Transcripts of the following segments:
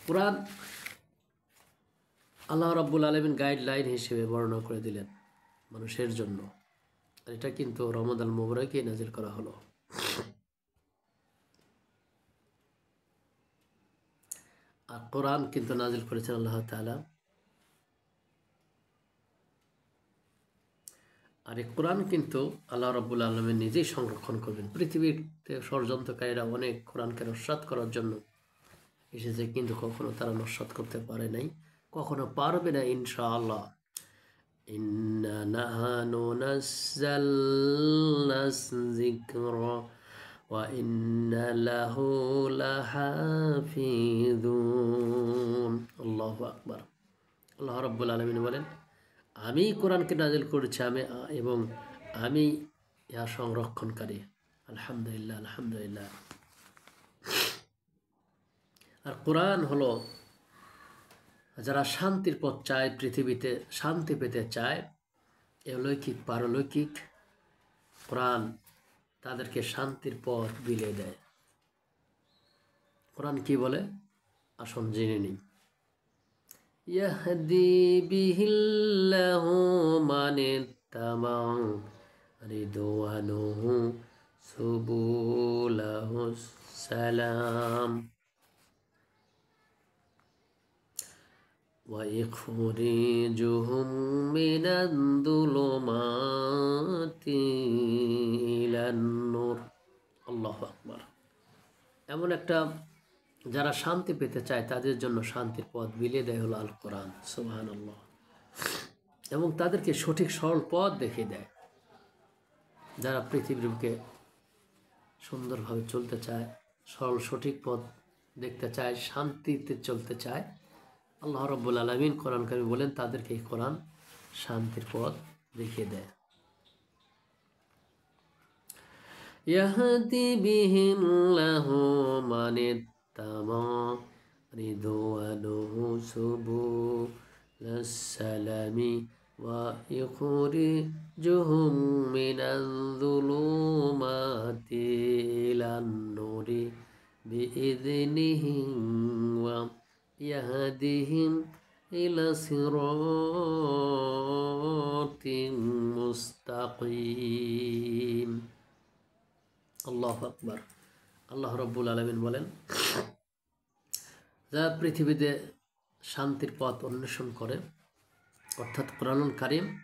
কোরআন আল্লাহ রাব্বুল আলামিন গাইডলাইন হিসেবে বর্ণনা করে দিলেন মানুষের জন্য। আর এটা কিন্তু রমাদান মুবারকে নাজিল করা হলো। আর কোরআন কিন্তু নাজিল করেছেন আল্লাহ তাআলা। আর এই কোরআন কিন্তু আল্লাহ রাব্বুল আলামিন নিজেই সংরক্ষণ করবেন। পৃথিবীতে ষড়যন্ত্রকারীরা অনেক কোরআনকে নস্যাৎ করার জন্য এসেছে, কিন্তু কখনো তারা নস্যাৎ করতে পারে নাই, কখনো পারবে না ইনশাআল্লাহ। ইন্না নাহানু নাযালনা যিকরা ওয়া ইন্না লাহু লাহাফিযুন। আল্লাহু আকবার। আল্লাহ রাব্বুল আলামিন বলেন, আমি কোরআনকে নাজিল করেছি এবং আমি ইহা সংরক্ষণকারী। আলহামদুলিল্লাহ, আলহামদুলিল্লাহ। আর কোরআন হলো, যারা শান্তির পথ চায়, পৃথিবীতে শান্তি পেতে চায়, অলৌকিক পারলৌকিক, কোরআন তাদেরকে শান্তির পথ বিলিয়ে দেয়। কোরআন কি বলে আসুন জেনে নিই। ইয়াহদি বিহিল্লাহু মানিত্তাবা রিদওয়ানুহু সুবুলাহুস সালাম ওয়া ইখরিজুহুম মিনাদ-দুলুমাতি ইলান-নূর। আল্লাহু আকবার। এমন একটা, যারা শান্তি পেতে চায় তাদের জন্য শান্তির পথ বিলিয়ে দেয় হলো আল কোরআন। সুবহানাল্লাহ। এবং তাদেরকে সঠিক সরল পথ দেখিয়ে দেয়। যারা পৃথিবীর বুকে সুন্দরভাবে চলতে চায়, সরল সঠিক পথ দেখতে চায়, শান্তিতে চলতে চায়, আল্লাহ রাব্বুল আলামিন কোরআন কারীমে বলেন তাদেরকে এই কোরআন শান্তির পথ দেখিয়ে দেয়। ইয়াহদি বিহিল্লাহু মানিত্তাবা রিদওয়ানুহু সুবুলাস সালামি ওয়া ইখরিজুহুম মিনাজ-যুলুমাতি ইলান-নূরি বিইযনিহি ওয়া ইয়াহদিহিম ইলা সিরাতিম মুস্তাকিম। আল্লাহু আকবার। আল্লাহ রাব্বুল আলামিন বলেন, যারা পৃথিবীতে শান্তির পথ অন্বেষণ করে, অর্থাৎ কোরআনুল কারীম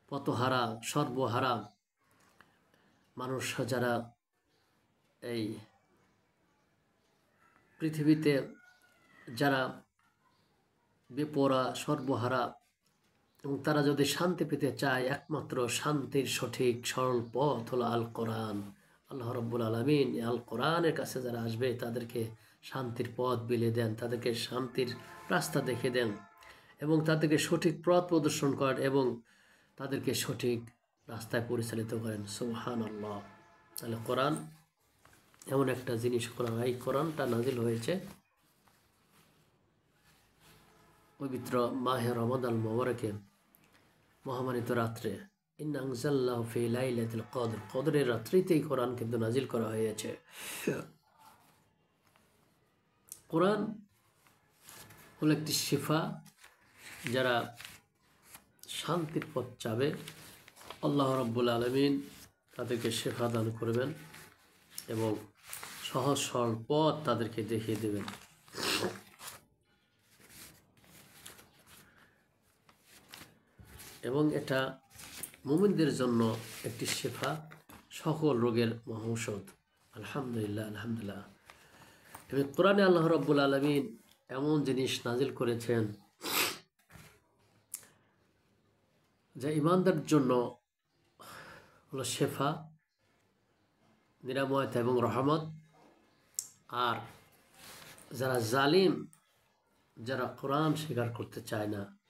পথহারা, সর্বহারা মানুষ, যারা এই পৃথিবীতে যারা বেপরা, সর্বহারা, এবং তারা যদি শান্তি পেতে চায়, একমাত্র শান্তির সঠিক সরল পথ হলো আল কোরআন। আল্লাহ রাব্বুল আলামিন আল কোরআনের কাছে যারা আসবে তাদেরকে শান্তির পথ বিলিয়ে দেন, তাদেরকে শান্তির রাস্তা দেখে দেন, এবং তাদেরকে সঠিক পথ প্রদর্শন করেন এবং তাদেরকে সঠিক রাস্তায় পরিচালিত করেন। সুবহানাল্লাহ। তাহলে কোরআন এমন একটা জিনিস, কোরআন, এই কোরআনটা নাজিল হয়েছে পবিত্র মাহে রমাদান মুবারকে, মহামানিত রাত্রে। ইন্না আনজালনাহু ফি লাইলাতিল কদর, কদরের রাত্রিতেই কোরআন কিন্তু নাজিল করা হয়েছে। কোরআন হলো একটি শিফা। যারা শান্তির পথ চাবে, আল্লাহ রাব্বুল আলামিন তাদেরকে শিফা দান করবেন এবং সহজ সরল পথ তাদেরকে দেখিয়ে দেবেন। এবং এটা মুমিনদের জন্য একটি শিফা, সকল রোগের মহৌষধ। আলহামদুলিল্লাহ, আলহামদুলিল্লাহ। এবং কোরআনে আল্লাহ রাব্বুল আলামিন এমন জিনিস নাজিল করেছেন যা ঈমানদার জন্য হলো শেফা, নিরাময়তা এবং রহমত। আর যারা জালিম, যারা কোরআন স্বীকার করতে চায় না,